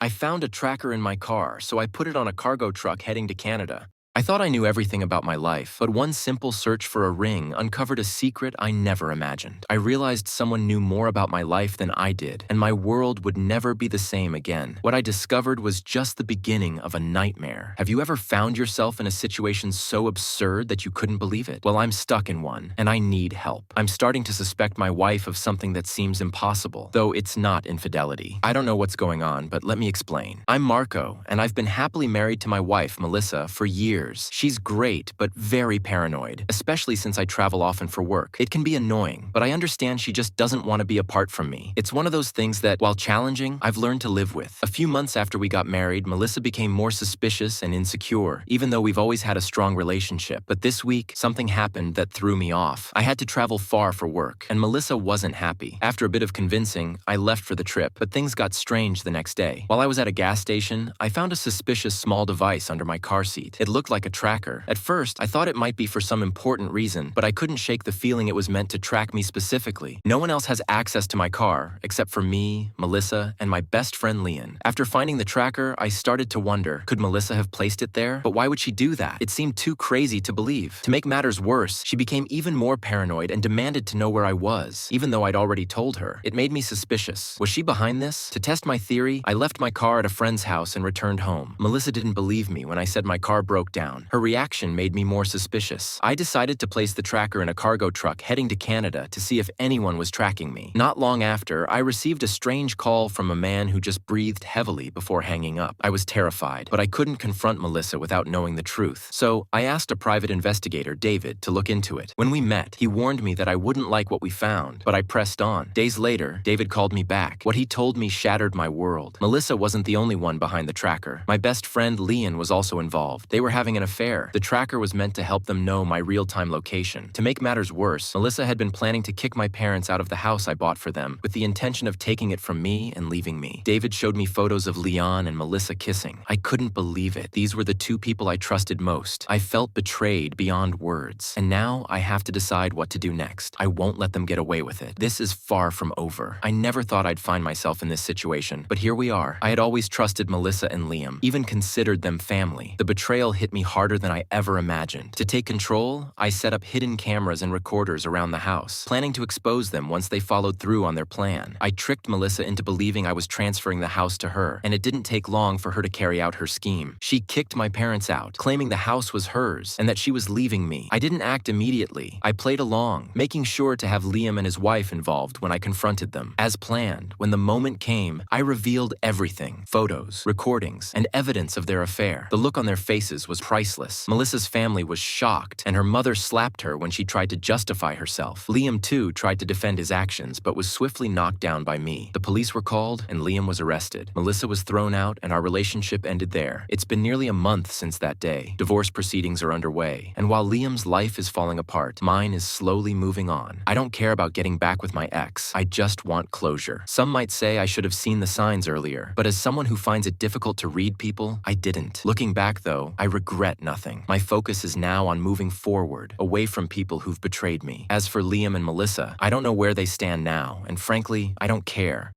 I found a tracker in my car, so I put it on a cargo truck heading to Canada. I thought I knew everything about my life, but one simple search for a ring uncovered a secret I never imagined. I realized someone knew more about my life than I did, and my world would never be the same again. What I discovered was just the beginning of a nightmare. Have you ever found yourself in a situation so absurd that you couldn't believe it? Well, I'm stuck in one, and I need help. I'm starting to suspect my wife of something that seems impossible, though it's not infidelity. I don't know what's going on, but let me explain. I'm Marco, and I've been happily married to my wife, Melissa, for years. She's great, but very paranoid, especially since I travel often for work. It can be annoying, but I understand she just doesn't want to be apart from me. It's one of those things that, while challenging, I've learned to live with. A few months after we got married, Melissa became more suspicious and insecure, even though we've always had a strong relationship. But this week, something happened that threw me off. I had to travel far for work, and Melissa wasn't happy. After a bit of convincing, I left for the trip, but things got strange the next day. While I was at a gas station, I found a suspicious small device under my car seat. It looked like a tracker. At first, I thought it might be for some important reason, but I couldn't shake the feeling it was meant to track me specifically. No one else has access to my car, except for me, Melissa, and my best friend Leon. After finding the tracker, I started to wonder, could Melissa have placed it there? But why would she do that? It seemed too crazy to believe. To make matters worse, she became even more paranoid and demanded to know where I was, even though I'd already told her. It made me suspicious. Was she behind this? To test my theory, I left my car at a friend's house and returned home. Melissa didn't believe me when I said my car broke down. Her reaction made me more suspicious. I decided to place the tracker in a cargo truck heading to Canada to see if anyone was tracking me. Not long after, I received a strange call from a man who just breathed heavily before hanging up. I was terrified, but I couldn't confront Melissa without knowing the truth. So I asked a private investigator, David, to look into it. When we met, he warned me that I wouldn't like what we found, but I pressed on. Days later, David called me back. What he told me shattered my world. Melissa wasn't the only one behind the tracker. My best friend Leon was also involved. They were having an affair. The tracker was meant to help them know my real-time location. To make matters worse, Melissa had been planning to kick my parents out of the house I bought for them, with the intention of taking it from me and leaving me. David showed me photos of Leon and Melissa kissing. I couldn't believe it. These were the two people I trusted most. I felt betrayed beyond words. And now I have to decide what to do next. I won't let them get away with it. This is far from over. I never thought I'd find myself in this situation, but here we are. I had always trusted Melissa and Liam, even considered them family. The betrayal hit me harder than I ever imagined. To take control, I set up hidden cameras and recorders around the house, planning to expose them once they followed through on their plan. I tricked Melissa into believing I was transferring the house to her, and it didn't take long for her to carry out her scheme. She kicked my parents out, claiming the house was hers and that she was leaving me. I didn't act immediately. I played along, making sure to have Liam and his wife involved when I confronted them. As planned, when the moment came, I revealed everything: photos, recordings, and evidence of their affair. The look on their faces was priceless. Melissa's family was shocked, and her mother slapped her when she tried to justify herself. Liam, too, tried to defend his actions, but was swiftly knocked down by me. The police were called, and Liam was arrested. Melissa was thrown out, and our relationship ended there. It's been nearly a month since that day. Divorce proceedings are underway, and while Liam's life is falling apart, mine is slowly moving on. I don't care about getting back with my ex. I just want closure. Some might say I should have seen the signs earlier, but as someone who finds it difficult to read people, I didn't. Looking back, though, I regret nothing. My focus is now on moving forward, away from people who've betrayed me. As for Liam and Melissa, I don't know where they stand now, and frankly, I don't care.